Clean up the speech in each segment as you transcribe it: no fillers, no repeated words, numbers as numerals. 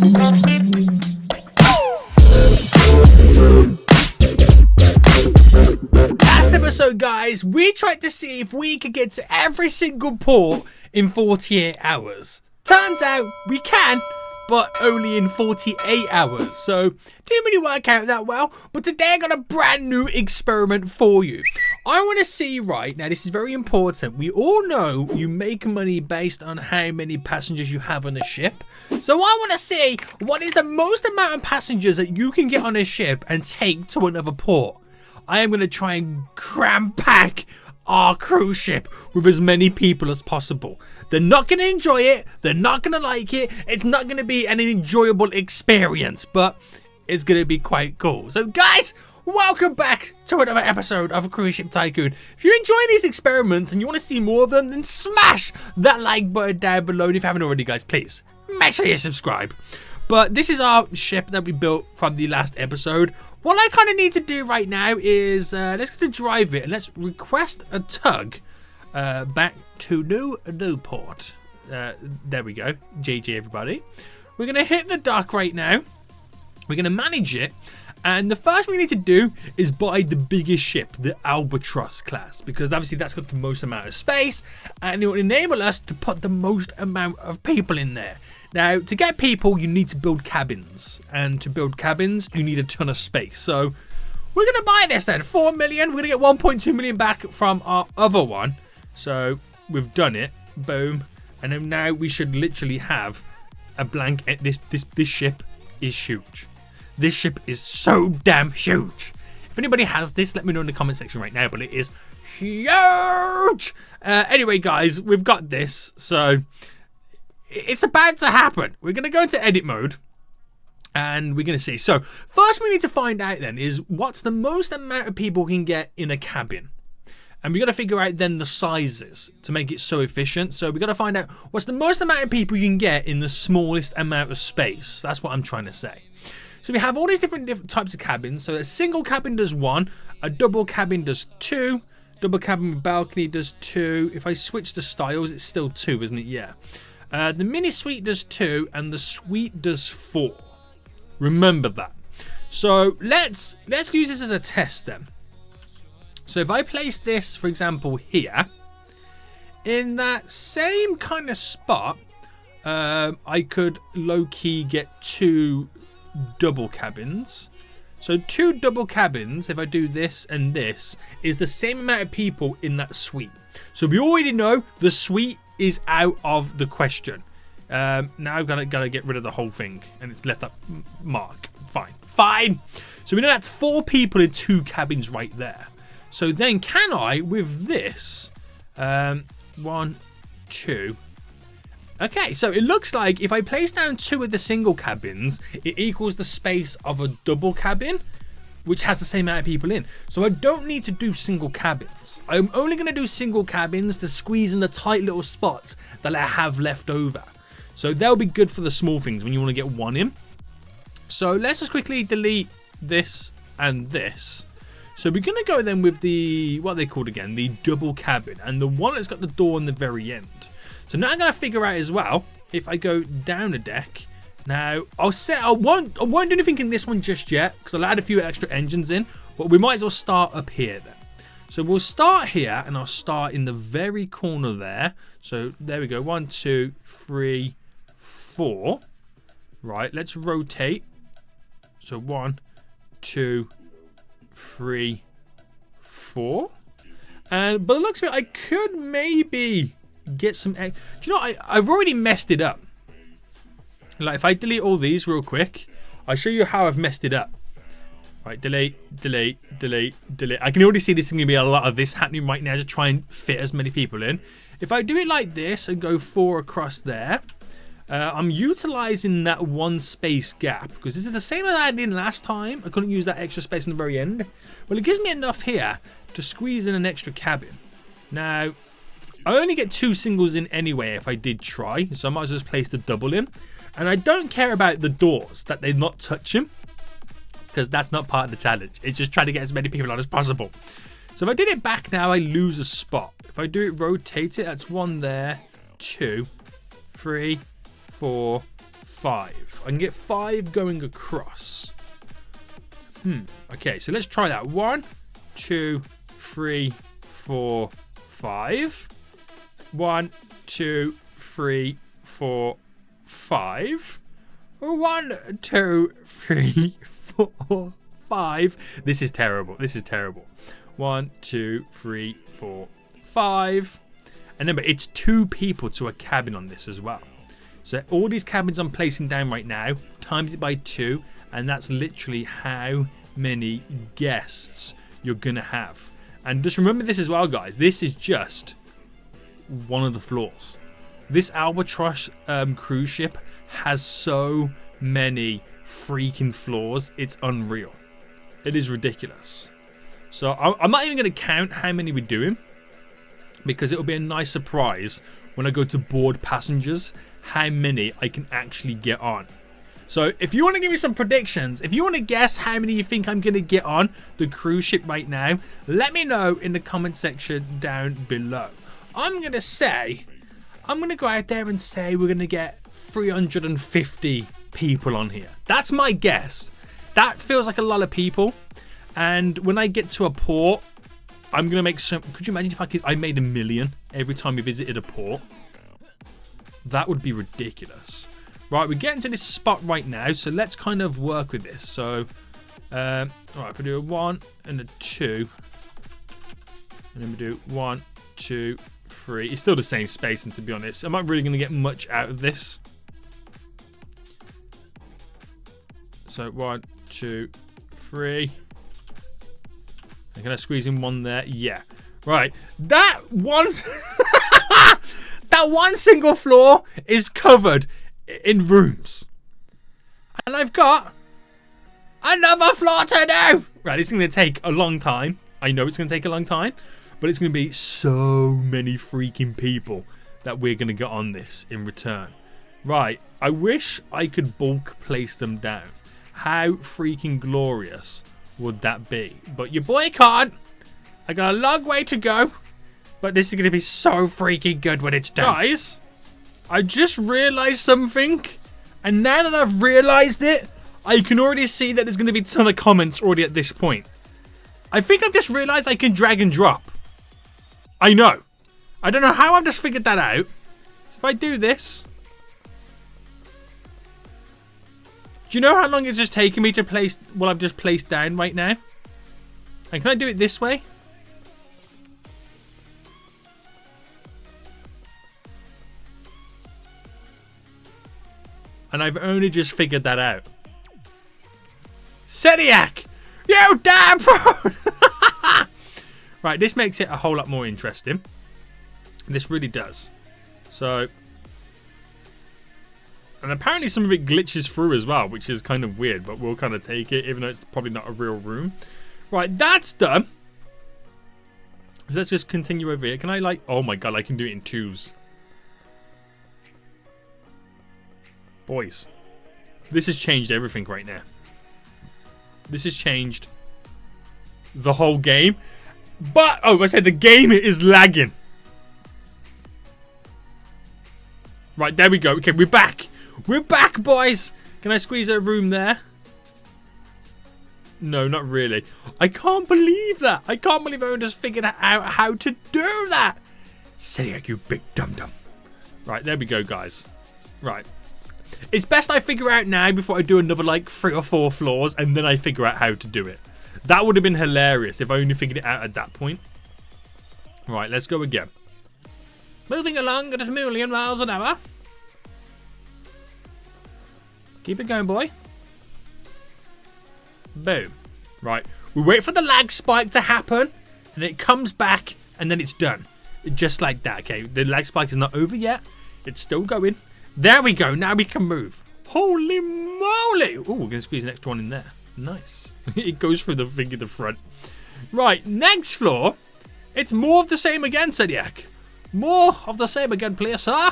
Last episode, guys, we tried to see if we could get to every single port in 48 hours. Turns out we can, but only in 48 hours. So, didn't really work out that well. But today I got a brand new experiment for you. I want to see, right, now this is very important. We all know you make money based on how many passengers you have on a ship. So I want to see what is the most amount of passengers that you can get on a ship and take to another port. I am going to try and cram pack our cruise ship with as many people as possible. They're not going to enjoy it. They're not going to like it. It's not going to be an enjoyable experience, but it's going to be quite cool. So guys, welcome back to another episode of Cruise Ship Tycoon. If you're enjoying these experiments and you want to see more of them, then smash that like button down below. And if you haven't already, guys, please make sure you subscribe. But this is our ship that we built from the last episode. What I kind of need to do right now is let's get to drive it and let's request a tug back to Newport. There we go. GG, everybody. We're going to hit the dock right now. We're going to manage it. And the first thing we need to do is buy the biggest ship, the Albatross class, because obviously that's got the most amount of space and it will enable us to put the most amount of people in there. Now, to get people, you need to build cabins, and to build cabins, you need a ton of space. So we're going to buy this then, 4 million. We're going to get 1.2 million back from our other one. So we've done it, boom. And then now we should literally have a blank. This ship is huge. This ship is so damn huge. If anybody has this, let me know in the comment section right now. But it is huge. Anyway, guys, we've got this. So it's about to happen. We're going to go into edit mode. And we're going to see. So first we need to find out then is what's the most amount of people we can get in a cabin. And we got to figure out then the sizes to make it so efficient. So we got to find out what's the most amount of people you can get in the smallest amount of space. That's what I'm trying to say. So we have all these different types of cabins. So a single cabin does 1, a double cabin does 2, double cabin with balcony does 2. If I switch the styles, it's still 2, isn't it? Yeah. The mini suite does 2, and the suite does 4. Remember that. So let's use this as a test then. So if I place this, for example, here, in that same kind of spot, I could low-key get 2 double cabins. So 2 double cabins, if I do this and this, is the same amount of people in that suite. So we already know the suite is out of the question. Now I've got to get rid of the whole thing, and it's left that mark. Fine. So we know that's 4 people in 2 cabins right there. So then can I, with this, 1, 2... Okay, so it looks like if I place down 2 of the single cabins, it equals the space of a double cabin, which has the same amount of people in. So I don't need to do single cabins. I'm only going to do single cabins to squeeze in the tight little spots that I have left over. So they'll be good for the small things when you want to get 1 in. So let's just quickly delete this and this. So we're going to go then with the, what are they called again? The double cabin, and the one that's got the door on the very end. So now I'm going to figure out as well, if I go down a deck, now I won't do anything in this one just yet, because I'll add a few extra engines in, but we might as well start up here then. So we'll start here, and I'll start in the very corner there. So there we go, 1, 2, 3, 4. Right, let's rotate. So 1, 2, 3, 4. And by the looks of it, I could maybe get some egg. Do you know, I've already messed it up. Like, if I delete all these real quick, I'll show you how I've messed it up. Right, delete. I can already see this is going to be a lot of this happening right now to try and fit as many people in. If I do it like this and go 4 across there, I'm utilizing that 1 space gap, because this is the same as I did last time. I couldn't use that extra space in the very end. Well, it gives me enough here to squeeze in an extra cabin. Now, I only get 2 singles in anyway if I did try, so I might as well just place the double in. And I don't care about the doors, that they're not touching, because that's not part of the challenge. It's just trying to get as many people on as possible. So if I did it back now, I lose a spot. If I do it, rotate it, that's 1 there, 2, 3, 4, 5. I can get 5 going across. Okay, so let's try that. 1, 2, 3, 4, 5. 1, 2, 3, 4, 5. 1, 2, 3, 4, 5. This is terrible. This is terrible. 1, 2, 3, 4, 5. And remember, it's 2 people to a cabin on this as well. So all these cabins I'm placing down right now, times it by 2, and that's literally how many guests you're gonna have. And just remember this as well, guys. This is just one of the floors. This Albatross cruise ship has so many freaking floors. It's unreal. It is ridiculous. So I'm not even gonna count how many we're doing, because it'll be a nice surprise when I go to board passengers how many I can actually get on. So if you want to give me some predictions, if you want to guess how many you think I'm going to get on the cruise ship right now, let me know in the comment section down below. I'm going to go out there and say we're going to get 350 people on here. That's my guess. That feels like a lot of people. And when I get to a port, I'm going to make some... Could you imagine if I made $1 million every time we visited a port? That would be ridiculous. Right, we're getting to this spot right now, so let's kind of work with this. So, alright, if we do a 1 and a 2, and then we do 1, 2, 3. It's still the same spacing, to be honest. I'm not really going to get much out of this. So, 1, 2, 3. Can I squeeze in 1 there? Yeah. Right, that one... That one single floor is covered in rooms. And I've got another floor to do. Right, it's going to take a long time. I know it's going to take a long time. But it's going to be so many freaking people that we're going to get on this in return. Right, I wish I could bulk place them down. How freaking glorious would that be? But your boy can't. I got a long way to go. But this is going to be so freaking good when it's done. Guys, I just realized something. And now that I've realized it, I can already see that there's going to be a ton of comments already at this point. I think I've just realized I can drag and drop. I know. I don't know how I've just figured that out. So if I do this. Do you know how long it's just taken me to place what I've just placed down right now? And can I do it this way? And I've only just figured that out. Sediak! You damn fraud! Right, this makes it a whole lot more interesting. This really does. So... And apparently some of it glitches through as well, which is kind of weird, but we'll kind of take it, even though it's probably not a real room. Right, that's done. So let's just continue over here. Can I like... Oh my god, I can do it in 2s. Boys, this has changed everything right now. This has changed the whole game. But, oh, I said the game is lagging. Right, there we go. Okay, we're back. We're back, boys. Can I squeeze a room there? No, not really. I can't believe that. I can't believe I just figured out how to do that. Sediak, you big dum-dum. Right, there we go, guys. Right. It's best I figure out now before I do another like 3 or 4 floors and then I figure out how to do it. That would have been hilarious if I only figured it out at that point. Right, let's go again. Moving along at 1,000,000 miles an hour. Keep it going, boy. Boom. Right, we wait for the lag spike to happen and it comes back and then it's done. Just like that. Okay, the lag spike is not over yet. It's still going. There we go. Now we can move. Holy moly. Oh, we're going to squeeze an extra one in there. Nice. It goes through the thing in the front. Right, next floor. It's more of the same again, Sediak. More of the same again, please, sir.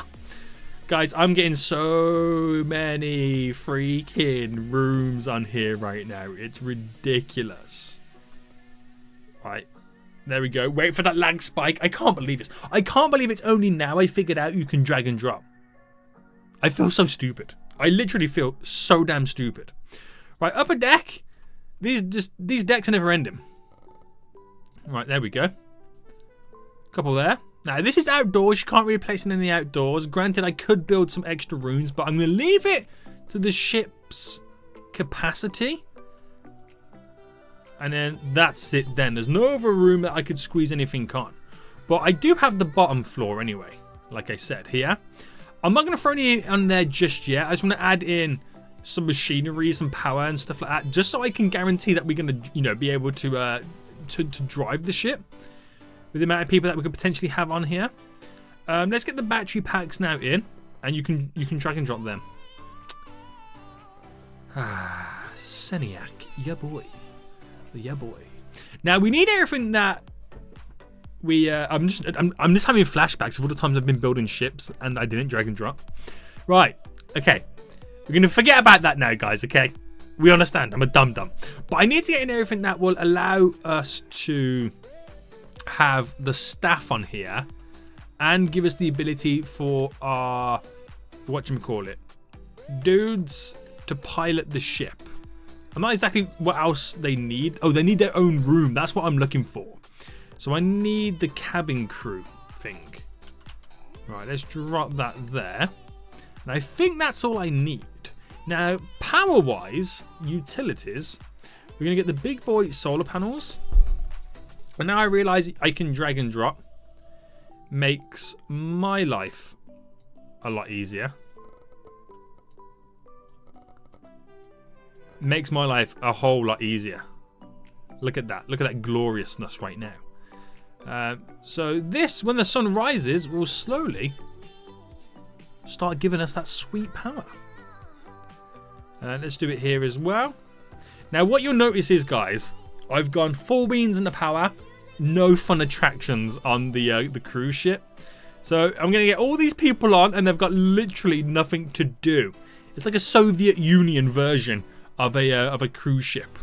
Guys, I'm getting so many freaking rooms on here right now. It's ridiculous. Right. There we go. Wait for that lag spike. I can't believe this. I can't believe it's only now I figured out you can drag and drop. I feel so stupid. I literally feel so damn stupid. Right, upper deck. These decks are never ending. Right, there we go. Couple there. Now, this is outdoors. You can't really place it in the outdoors. Granted, I could build some extra rooms, but I'm going to leave it to the ship's capacity. And then that's it then. There's no other room that I could squeeze anything on. But I do have the bottom floor anyway, like I said here. I'm not going to throw any on there just yet. I just want to add in some machinery, some power and stuff like that, just so I can guarantee that we're going to, you know, be able to drive the ship with the amount of people that we could potentially have on here. Let's get the battery packs now in, and you can drag and drop them. Ah, Seniac, yeah boy. Yeah, boy. Now we need everything that we. I'm just having flashbacks of all the times I've been building ships and I didn't drag and drop. Right. Okay. We're gonna forget about that now, guys. Okay. We understand. I'm a dum dum, but I need to get in everything that will allow us to have the staff on here and give us the ability for our whatchamacallit dudes to pilot the ship. I'm not exactly what else they need. Oh, they need their own room. That's what I'm looking for. So I need the cabin crew thing. Right, let's drop that there. And I think that's all I need. Now, power-wise, utilities, we're going to get the big boy solar panels. But now I realise I can drag and drop. Makes my life a lot easier. Makes my life a whole lot easier. Look at that. Look at that gloriousness right now. So this, when the sun rises, will slowly start giving us that sweet power. Let's do it here as well. Now what you'll notice is, guys, I've gone full beans in the power. No fun attractions on the cruise ship. So I'm going to get all these people on and they've got literally nothing to do. It's like a Soviet Union version of a cruise ship.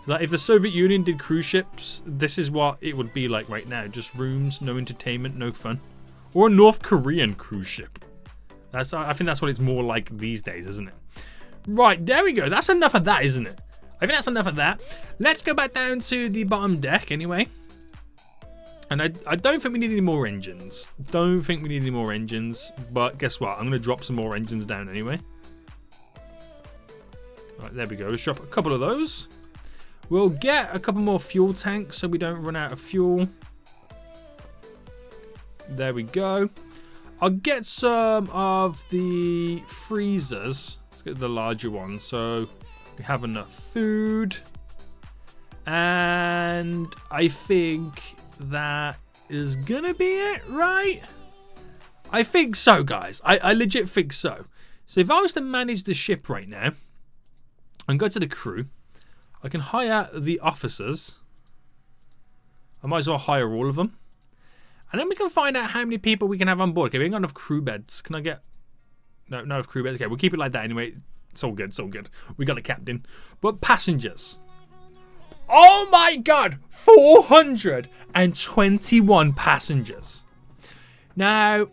So that if the Soviet Union did cruise ships, this is what it would be like right now. Just rooms, no entertainment, no fun. Or a North Korean cruise ship. I think that's what it's more like these days, isn't it? Right, there we go. That's enough of that, isn't it? I think that's enough of that. Let's go back down to the bottom deck anyway. And I don't think we need any more engines. Don't think we need any more engines. But guess what? I'm going to drop some more engines down anyway. Right, there we go. Let's drop a couple of those. We'll get a couple more fuel tanks so we don't run out of fuel. There we go. I'll get some of the freezers. Let's get the larger ones so we have enough food. And I think that is gonna be it, right? I think so, guys. I legit think so. So if I was to manage the ship right now and go to the crew, I can hire the officers. I might as well hire all of them. And then we can find out how many people we can have on board. Okay, we ain't got enough crew beds. Can I get... No, no crew beds. Okay, we'll keep it like that anyway. It's all good, it's all good. We got a captain. But passengers. Oh my god! 421 passengers. Now...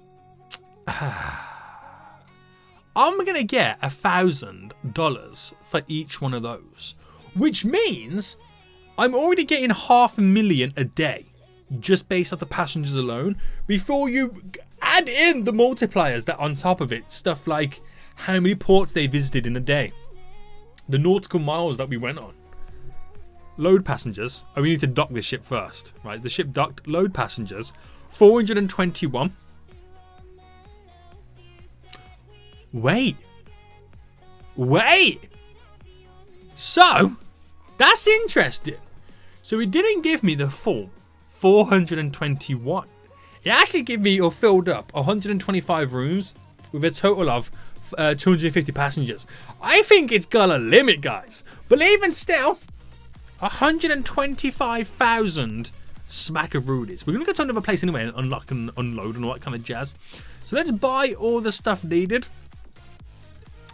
I'm going to get $1,000 for each one of those. Which means I'm already getting $500,000 a day. Just based off the passengers alone. Before you add in the multipliers that on top of it. Stuff like how many ports they visited in a day. The nautical miles that we went on. Load passengers. Oh, we need to dock this ship first. Right, the ship docked. Load passengers. 421. Wait. So, that's interesting. So it didn't give me the full 421. It actually gave me, or filled up, 125 rooms with a total of 250 passengers. I think it's got a limit, guys. But even still, 125,000 smackaroonies. We're going to go to another place anyway and unlock and unload and all that kind of jazz. So let's buy all the stuff needed.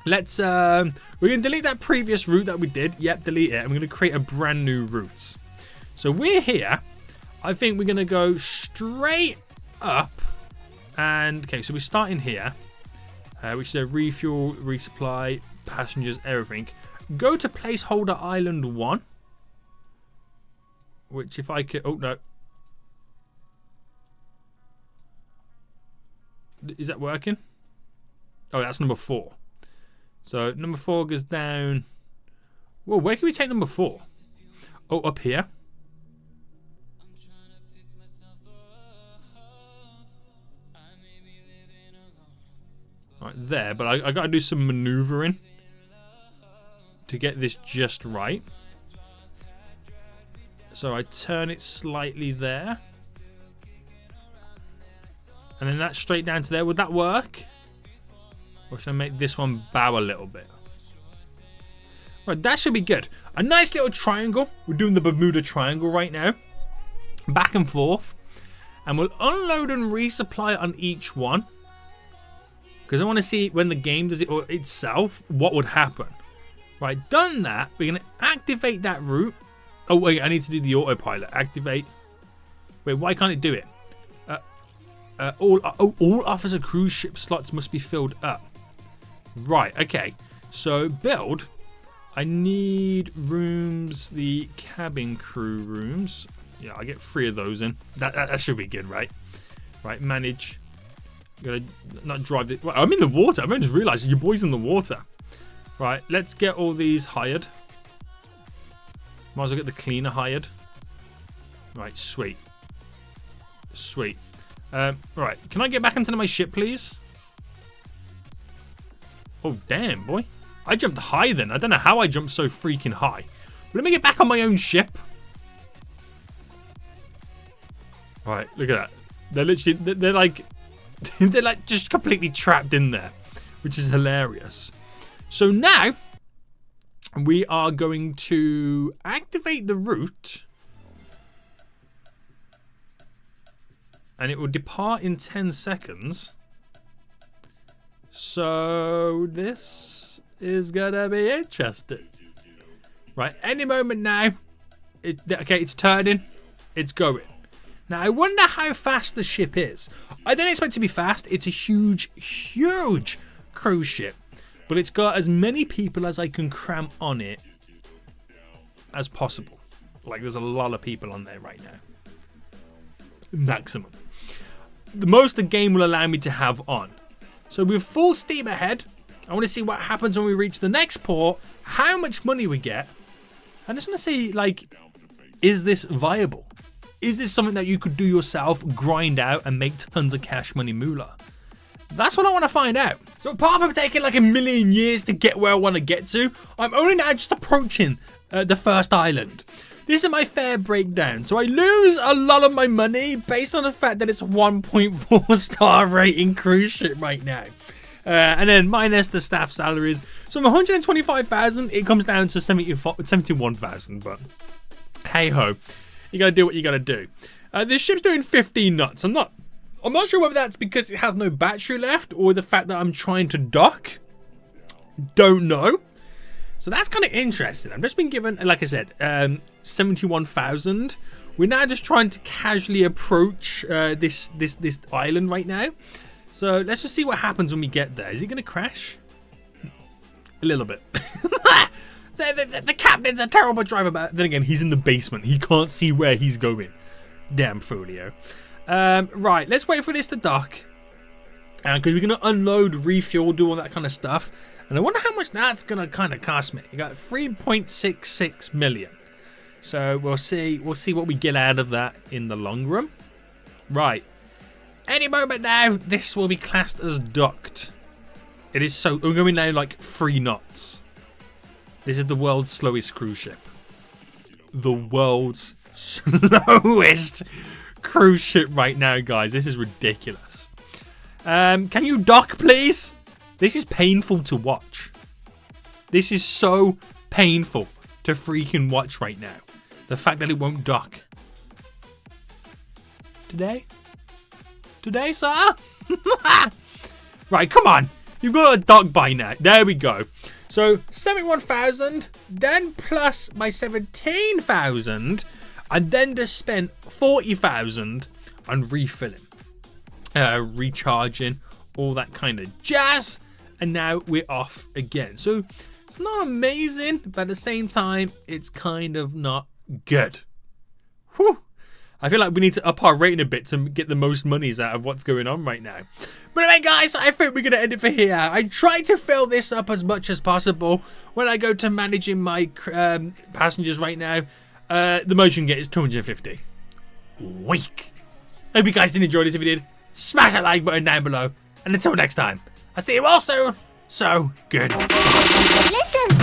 Let's, we're going to delete that previous route that we did. Yep, delete it. And we're going to create a brand new route. So we're here. I think we're going to go straight up. And, okay, so we start in here. which is a refuel, resupply, passengers, everything. Go to placeholder island 1. Which if I could... Oh, no. Is that working? Oh, that's number 4. So number 4 goes down. Whoa, where can we take number 4? Oh, up here. Right there, but I got to do some maneuvering to get this just right. So I turn it slightly there. And then that's straight down to there. Would that work? Or should I make this one bow a little bit? Right, that should be good. A nice little triangle. We're doing the Bermuda Triangle right now. Back and forth. And we'll unload and resupply on each one. Because I want to see when the game does it itself, what would happen. Right, done that. We're going to activate that route. Oh, wait, I need to do the autopilot. Activate. Wait, why can't it do it? All officer cruise ship slots must be filled up. Right, okay. So, build. I need rooms, the cabin crew rooms. Yeah, I get 3 of those in. That should be good, right? Right, manage. Gotta not drive the... Well, I'm in the water. I just realised your boy's in the water. Right, let's get all these hired. Might as well get the cleaner hired. Right, sweet. Sweet. Right, can I get back into my ship, please? Oh, damn, boy. I jumped high then. I don't know how I jumped so freaking high. But let me get back on my own ship. Right, look at that. They're literally... They're like... They're like just completely trapped in there. Which is hilarious. So now... we are going to activate the route. And it will depart in 10 seconds. So this is going to be interesting. Right, any moment now. Okay, it's turning. It's going. Now, I wonder how fast the ship is. I don't expect it to be fast. It's a huge, huge cruise ship. But it's got as many people as I can cram on it as possible. Like, there's a lot of people on there right now. Maximum. The most the game will allow me to have on. So we're full steam ahead. I want to see what happens when we reach the next port. How much money we get. I just want to see, like, is this viable? Is this something that you could do yourself, grind out, and make tons of cash money moolah? That's what I want to find out. So apart from taking like a million years to get where I want to get to, I'm only now just approaching the first island. This is my fair breakdown. So I lose a lot of my money based on the fact that it's a 1.4 star rating cruise ship right now. And then minus the staff salaries. So from 125,000, it comes down to 71,000. But hey ho, you got to do what you got to do. This ship's doing 15 knots. I'm not sure whether that's because it has no battery left or the fact that I'm trying to dock. Don't know. So that's kind of interesting. I've just been given, like I said, 71,000. We're now just trying to casually approach this island right now. So let's just see what happens when we get there. Is it going to crash? A little bit. the captain's a terrible driver, but then again, he's in the basement. He can't see where he's going. Damn folio. Right, let's wait for this to dock. Because we're going to unload, refuel, do all that kind of stuff. And I wonder how much that's going to kind of cost me. You got 3.66 million. So we'll see what we get out of that in the long run. Right. Any moment now, this will be classed as docked. It is so... We're going now like 3 knots. This is the world's slowest cruise ship. The world's slowest cruise ship right now, guys. This is ridiculous. Can you dock, please? This is painful to watch. This is so painful to freaking watch right now. The fact that it won't dock. Today? Today, sir? Right, come on. You've got a dock by now. There we go. So, 71,000, then plus my 17,000, and then just spent 40,000 on refilling, recharging, all that kind of jazz. and now we're off again. So it's not amazing, but at the same time, it's kind of not good. Whew. I feel like we need to up our rating a bit to get the most monies out of what's going on right now. But anyway, guys, I think we're going to end it for here. I try to fill this up as much as possible when I go to managing my passengers right now. The most you can get is 250. Weak. Hope you guys did enjoy this. If you did, smash that like button down below. And until next time, I'll see you all soon. So good. Listen.